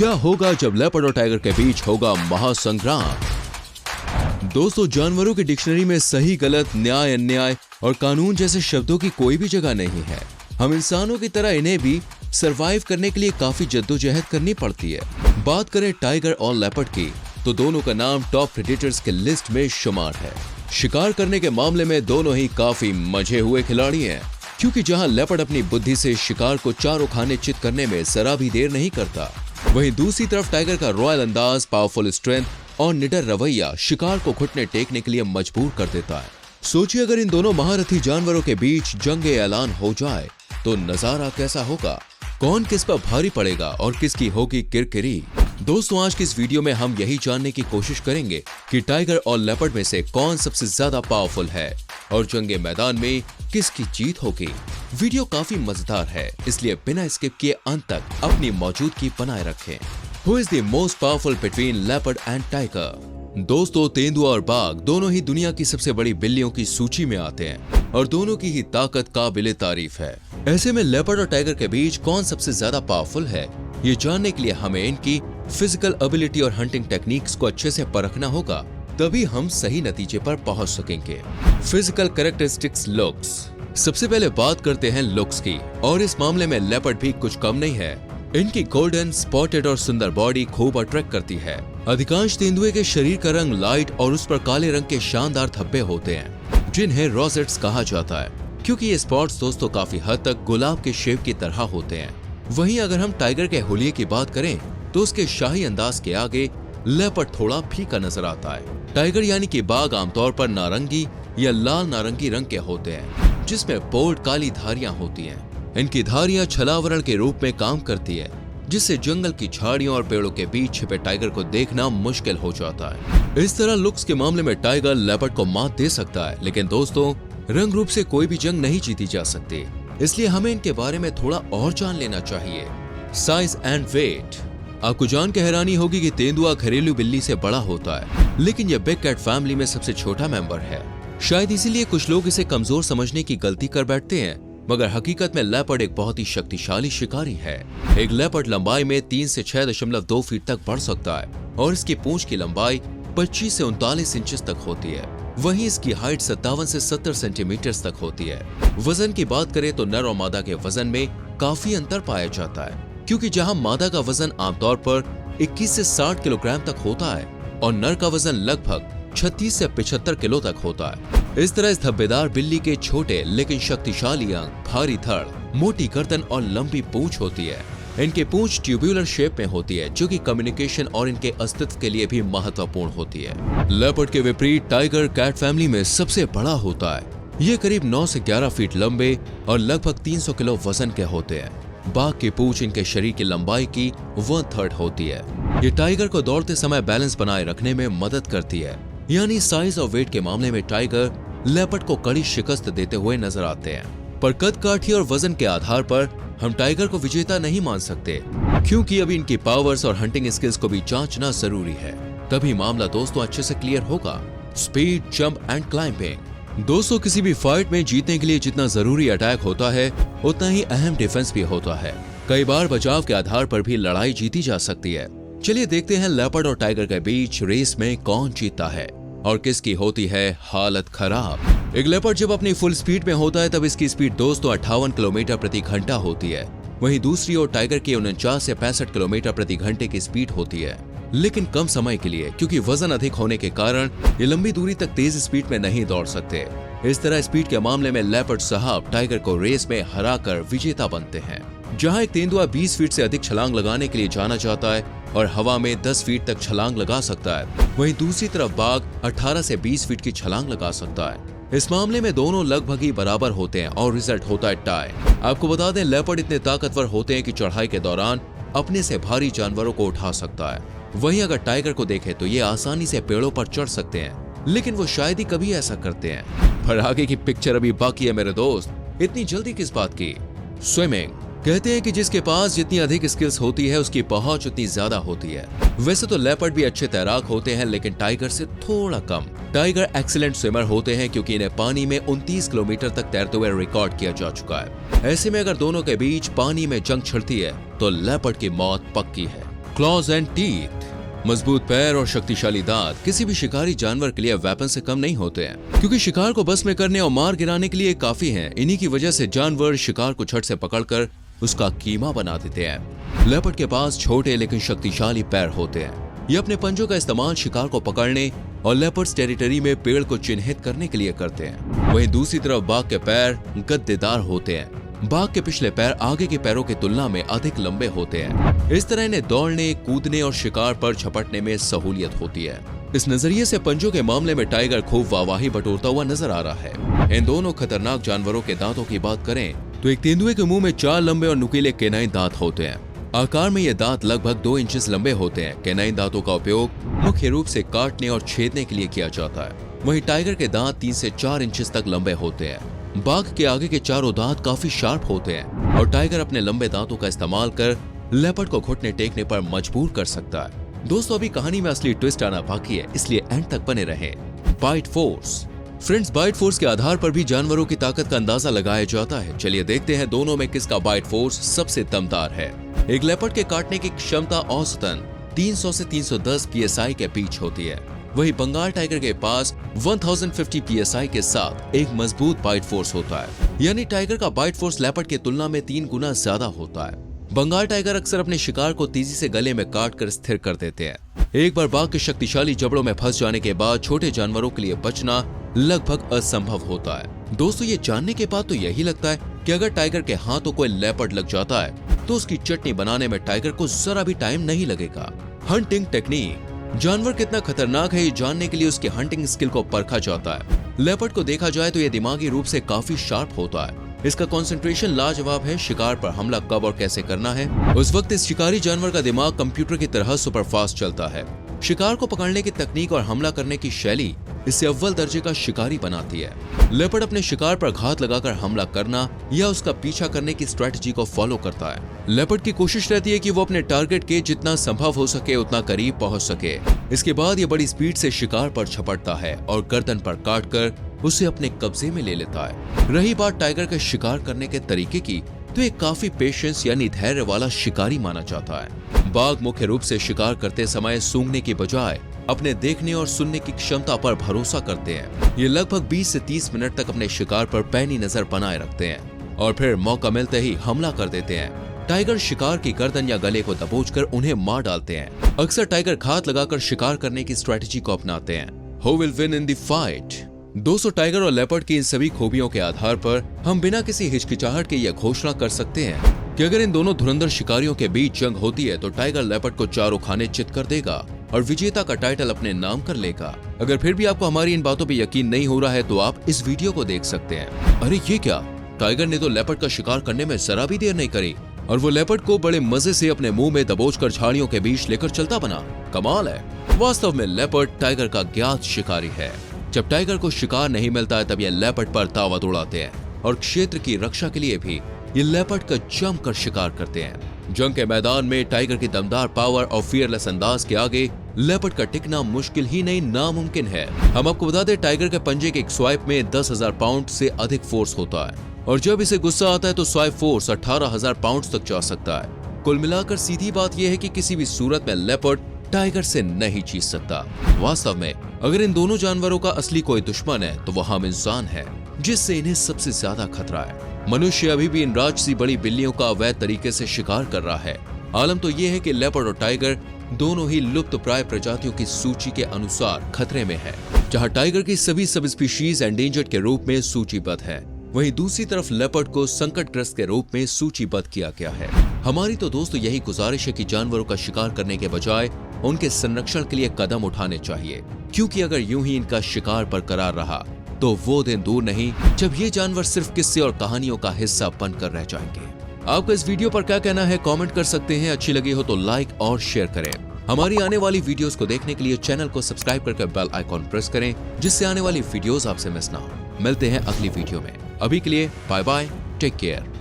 क्या होगा जब लेपर्ड और टाइगर के बीच होगा महासंग्राम? दोस्तों, जानवरों की डिक्शनरी में सही गलत, न्याय अन्याय और कानून जैसे शब्दों की कोई भी जगह नहीं है। हम इंसानों की तरह इन्हें भी सरवाइव करने के लिए काफी जद्दोजहद करनी पड़ती है। बात करें टाइगर और लेपर्ड की, तो दोनों का नाम टॉप प्रेडेटर्स के लिस्ट में शुमार है। शिकार करने के मामले में दोनों ही काफी मजे हुए खिलाड़ी हैं, क्योंकि जहां लेपर्ड अपनी बुद्धि से शिकार को चारों खाने चित करने में जरा भी देर नहीं करता, वहीं दूसरी तरफ टाइगर का रॉयल अंदाज, पावरफुल स्ट्रेंथ और निडर रवैया शिकार को घुटने टेकने के लिए मजबूर कर देता है। सोचिए, अगर इन दोनों महारथी जानवरों के बीच जंग ऐलान हो जाए तो नजारा कैसा होगा? कौन किस पर भारी पड़ेगा और किसकी होगी किरकिरी? दोस्तों, आज की इस वीडियो में हम यही जानने की कोशिश करेंगे कि टाइगर और लेपर्ड में से कौन सबसे ज्यादा पावरफुल है और जंगे मैदान में किसकी जीत होगी। वीडियो काफी मजेदार है, इसलिए बिना स्किप किए अंत तक अपनी मौजूदगी बनाए रखें। Who is the most powerful between leopard and tiger? दोस्तों, तेंदुआ और बाघ दोनों ही दुनिया की सबसे बड़ी बिल्लियों की सूची में आते हैं और दोनों की ही ताकत काबिले तारीफ है। ऐसे में लेपर्ड और टाइगर के बीच कौन सबसे ज्यादा पावरफुल है, ये जानने के लिए हमें इनकी फिजिकल एबिलिटी और हंटिंग टेक्निक्स को अच्छे से परखना होगा, तभी हम सही नतीजे पर पहुंच सकेंगे। Physical characteristics, looks. सबसे पहले बात करते हैं लुक्स की, और इस मामले में लेपर्ड भी कुछ कम नहीं है। इनकी गोल्डन, स्पॉटेड और सुंदर बॉडी खूब अट्रैक्ट करती है। अधिकांश तेंदुए के शरीर का रंग लाइट और उस पर काले रंग के शानदार धब्बे होते हैं, जिन्हें रोसेट्स कहा जाता है, क्योंकि ये स्पॉट्स दोस्तों काफी हद तक गुलाब के शेप की तरह होते हैं। वहीं अगर हम टाइगर के हुलिये की बात करें तो उसके शाही अंदाज के आगे लेपर्ड थोड़ा फीका नजर आता है। टाइगर यानी कि बाघ आमतौर पर नारंगी या लाल नारंगी रंग के होते हैं, जिसमें बोल्ड काली धारियां होती हैं। इनकी धारियां छलावरण के रूप में काम करती है, जिससे जंगल की झाड़ियों और पेड़ों के बीच छिपे टाइगर को देखना मुश्किल हो जाता है। इस तरह लुक्स के मामले में टाइगर लेपर्ड को मात दे सकता है, लेकिन दोस्तों, रंग रूप से कोई भी जंग नहीं जीती जा सकती, इसलिए हमें इनके बारे में थोड़ा और जान लेना चाहिए। Size and weight. आपको जान के हैरानी होगी कि तेंदुआ घरेलू बिल्ली से बड़ा होता है, लेकिन यह बिग कैट फैमिली में सबसे छोटा मेंबर है। शायद इसीलिए कुछ लोग इसे कमजोर समझने की गलती कर बैठते हैं, मगर हकीकत में लेपर्ड एक बहुत ही शक्तिशाली शिकारी है। एक लेपर्ड लंबाई में 3 से 6.2 फीट तक बढ़ सकता है और इसकी पूंछ की लंबाई 25 से 39 इंचेस तक होती है। वहीं इसकी हाइट 57 से 70 सेंटीमीटर तक होती है। वजन की बात करें तो नर और मादा के वजन में काफी अंतर पाया जाता है, क्योंकि जहां मादा का वजन आमतौर पर 21 से 60 किलोग्राम तक होता है और नर का वजन लगभग 36 से 75 किलो तक होता है। इस तरह इस धब्बेदार बिल्ली के छोटे लेकिन शक्तिशाली अंग, भारी धड़, मोटी गर्दन और लंबी पूंछ होती है। इनकी पूंछ ट्यूब्यूलर शेप में होती है, जो कि कम्युनिकेशन और इनके अस्तित्व के लिए भी महत्वपूर्ण होती है। लेपर्ड के विपरीत टाइगर कैट फैमिली में सबसे बड़ा होता है। ये करीब 9 से 11 फीट लंबे और लगभग 300 किलो वजन के होते हैं। बाघ की पूंछ इनके शरीर की लंबाई की 1/3 होती है। ये टाइगर को दौड़ते समय बैलेंस बनाए रखने में मदद करती है। यानी साइज और वेट के मामले में टाइगर लेपर्ड को कड़ी शिकस्त देते हुए नजर आते हैं, पर कद काठी और वजन के आधार पर हम टाइगर को विजेता नहीं मान सकते, क्योंकि अभी इनकी पावर्स और हंटिंग स्किल्स को भी जांचना जरूरी है, तभी मामला दोस्तों अच्छे से क्लियर होगा। Speed, jump and climbing. दोस्तों, किसी भी फाइट में जीतने के लिए जितना जरूरी अटैक होता है, उतना ही अहम डिफेंस भी होता है। कई बार बचाव के आधार पर भी लड़ाई जीती जा सकती है। चलिए देखते हैं लेपर्ड और टाइगर के बीच रेस में कौन जीतता है और किसकी होती है हालत खराब। एक लेपर्ड जब अपनी फुल स्पीड में होता है तब इसकी स्पीड दोस्तों 58 किलोमीटर प्रति घंटा होती है। वहीं दूसरी ओर टाइगर की 49 से 65 किलोमीटर प्रति घंटे की स्पीड होती है, लेकिन कम समय के लिए, क्योंकि वजन अधिक होने के कारण ये लंबी दूरी तक तेज स्पीड में नहीं दौड़ सकते। इस तरह स्पीड के मामले में लेपर्ड साहब टाइगर को रेस में हराकर विजेता बनते हैं। जहां एक तेंदुआ 20 फीट से अधिक छलांग लगाने के लिए जाना चाहता है और हवा में 10 फीट तक छलांग लगा सकता है, वहीं दूसरी तरफ बाघ 18 से 20 फीट की छलांग लगा सकता है। इस मामले में दोनों लगभग ही बराबर होते हैं और रिजल्ट होता है टाई। आपको बता दें, लेपर्ड इतने ताकतवर होते हैं कि चढ़ाई के दौरान अपने से भारी जानवरों को उठा सकता है। वहीं अगर टाइगर को देखें तो ये आसानी से पेड़ों पर चढ़ सकते हैं, लेकिन वो शायद ही कभी ऐसा करते हैं। पर आगे की पिक्चर अभी बाकी है मेरे दोस्त, इतनी जल्दी किस बात की। स्विमिंग। कहते हैं कि जिसके पास जितनी अधिक स्किल्स होती है उसकी पहुंच उतनी ज्यादा होती है। वैसे तो लेपर्ड भी अच्छे तैराक होते हैं, लेकिन टाइगर से थोड़ा कम। टाइगर एक्सीलेंट स्विमर होते हैं क्योंकि इन्हें पानी में 29 किलोमीटर तक तैरते हुए रिकॉर्ड किया जा चुका है। ऐसे में अगर दोनों के बीच पानी में जंग छिड़ती है तो लेपर्ड की मौत पक्की है। Clause and teeth. मजबूत पैर और शक्तिशाली दांत किसी भी शिकारी जानवर के लिए वेपन से कम नहीं होते हैं, क्योंकि शिकार को बस में करने और मार गिराने के लिए काफी हैं। इन्हीं की वजह से जानवर शिकार को झट से पकड़कर उसका कीमा बना देते हैं। लेपर्ड के पास छोटे लेकिन शक्तिशाली पैर होते हैं। ये अपने पंजों का इस्तेमाल शिकार को पकड़ने और लेपर्ड्स टेरिटरी में पेड़ को चिन्हित करने के लिए करते हैं। वहीं दूसरी तरफ बाघ के पैर गद्देदार होते हैं। बाघ के पिछले पैर आगे के पैरों की तुलना में अधिक लंबे होते हैं। इस तरह इन्हें दौड़ने, कूदने और शिकार पर झपटने में सहूलियत होती है। इस नजरिए से पंजों के मामले में टाइगर खूब वाहवाही बटोरता हुआ नजर आ रहा है। इन दोनों खतरनाक जानवरों के दांतों की बात करें तो एक तेंदुए के मुंह में 4 लंबे और नुकीले केनाइन दांत होते हैं। आकार में ये दांत लगभग 2 इंच लंबे होते हैं। केनाइन दांतों का उपयोग मुख्य रूप से काटने और छेदने के लिए किया जाता है। वहीं टाइगर के दांत 3 से 4 इंच तक लंबे होते हैं। बाघ के आगे के चारों दांत काफी शार्प होते हैं और टाइगर अपने लंबे दांतों का इस्तेमाल कर लेपर्ड को घुटने टेकने पर मजबूर कर सकता है। दोस्तों, अभी कहानी में असली ट्विस्ट आना बाकी है, इसलिए एंड तक बने रहें। Bite force. Friends, bite force के आधार पर भी जानवरों की ताकत का अंदाजा लगाया जाता है। चलिए देखते हैं दोनों में किसका बाइट फोर्स सबसे दमदार है। एक लेपर्ड के काटने की क्षमता औसतन 300 से 310 psi के बीच होती है। वही बंगाल टाइगर के पास 1050 psi के साथ एक मजबूत बाइट फोर्स होता है। यानी टाइगर का बाइट फोर्स लेपर्ड की तुलना में 3 गुना ज्यादा होता है। बंगाल टाइगर अक्सर अपने शिकार को तेजी से गले में काट कर स्थिर कर देते हैं। एक बार बाघ के शक्तिशाली जबड़ों में फंस जाने के बाद छोटे जानवरों के लिए बचना लगभग असंभव होता है। दोस्तों, ये जानने के बाद तो यही लगता है कि अगर टाइगर के हाथों कोई लेपर्ड लग जाता है तो उसकी चटनी बनाने में टाइगर को जरा भी टाइम नहीं लगेगा। Hunting technique. जानवर कितना खतरनाक है ये जानने के लिए उसके हंटिंग स्किल को परखा जाता है। लेपर्ड को देखा जाए तो ये दिमागी रूप से काफी शार्प होता है। इसका कंसंट्रेशन लाजवाब है। शिकार पर हमला कब और कैसे करना है, उस वक्त इस शिकारी जानवर का दिमाग कंप्यूटर की तरह सुपरफास्ट चलता है। शिकार को पकड़ने की तकनीक और हमला करने की शैली इसे अव्वल दर्जे का शिकारी बनाती है। लेपर्ड अपने शिकार पर घात लगाकर हमला करना या उसका पीछा करने की स्ट्रेटजी को फॉलो करता है। लेपर्ड की कोशिश रहती है कि वो अपने टारगेट के जितना संभव हो सके उतना करीब पहुंच सके। इसके बाद ये बड़ी स्पीड से शिकार पर झपटता है और गर्दन पर काटकर उसे अपने कब्जे में ले लेता है। रही बात टाइगर के शिकार करने के तरीके की, तो एक काफी पेशेंस यानी धैर्य वाला शिकारी माना जाता है। बाघ मुख्य रूप से शिकार करते समय सूंघने की बजाय अपने देखने और सुनने की क्षमता पर भरोसा करते हैं। ये लगभग 20 से 30 मिनट तक अपने शिकार पर पैनी नजर बनाए रखते हैं और फिर मौका मिलते ही हमला कर देते हैं। टाइगर शिकार की गर्दन या गले को दबोचकर उन्हें मार डालते हैं। अक्सर टाइगर घात लगाकर शिकार करने की स्ट्रेटजी को अपनाते हैं। Who will win in the fight? दोस्तों, टाइगर और लेपर्ड की इन सभी खूबियों के आधार पर हम बिना किसी हिचकिचाहट के यह घोषणा कर सकते हैं कि अगर इन दोनों धुरंधर शिकारियों के बीच जंग होती है तो टाइगर लेपर्ड को चारों खाने चित कर देगा और विजेता का टाइटल अपने नाम कर लेगा। अगर फिर भी आपको हमारी इन बातों पर यकीन नहीं हो रहा है तो आप इस वीडियो को देख सकते हैं। अरे ये क्या, टाइगर ने तो लेपर्ड का शिकार करने में जरा भी देर नहीं करी और वो लेपर्ड को बड़े मजे से अपने मुंह में दबोचकर झाड़ियों के बीच लेकर चलता बना। कमाल है। वास्तव में लेपर्ड टाइगर का ज्ञात शिकारी है। जब टाइगर को शिकार नहीं मिलता है तब ये लेपर्ड पर तावा दौड़ाते हैं और क्षेत्र की रक्षा के लिए भी ये लेपर्ड का जमकर शिकार करते हैं। जंग के मैदान में टाइगर की दमदार पावर और फियरलेस अंदाज के आगे लेपर्ड का टिकना मुश्किल ही नहीं नामुमकिन है। हम आपको बता दें, टाइगर के पंजे के एक स्वाइप में 10,000 पाउंड से अधिक फोर्स होता है और जब इसे गुस्सा आता है तो स्वाइप फोर्स 18,000 पाउंड तक जा सकता है। कुल मिलाकर सीधी बात यह है कि किसी भी सूरत में लेपर्ड टाइगर से नहीं जीत सकता। वास्तव में अगर इन दोनों जानवरों का असली कोई दुश्मन है तो वह हम इंसान है, जिससे इन्हें सबसे ज्यादा खतरा है। मनुष्य अभी भी इन राजसी बड़ी बिल्लियों का अवैध तरीके से शिकार कर रहा है। आलम तो ये है कि लेपर्ड और टाइगर दोनों ही लुप्त प्राय प्रजातियों की सूची के अनुसार खतरे में है। जहां टाइगर की सभी सब स्पीशीज एंडेंजर्ड के रूप में सूचीबद्ध है, वहीं दूसरी तरफ लेपर्ड को संकटग्रस्त के रूप में सूचीबद्ध किया गया है। हमारी तो दोस्तों यही गुजारिश है कि जानवरों का शिकार करने के बजाय उनके संरक्षण के लिए कदम उठाने चाहिए, क्योंकि अगर यूं ही इनका शिकार बरकरार रहा तो वो दिन दूर नहीं जब ये जानवर सिर्फ किस्से और कहानियों का हिस्सा बनकर रह जाएंगे। आपको इस वीडियो पर क्या कहना है कमेंट कर सकते हैं। अच्छी लगी हो तो लाइक और शेयर करें। हमारी आने वाली वीडियोस को देखने के लिए चैनल को सब्सक्राइब करके बेल आइकॉन प्रेस करें, जिससे आने वाली वीडियोस आपसे मिस ना हो। मिलते हैं अगली वीडियो में। अभी के लिए बाय बाय, टेक केयर।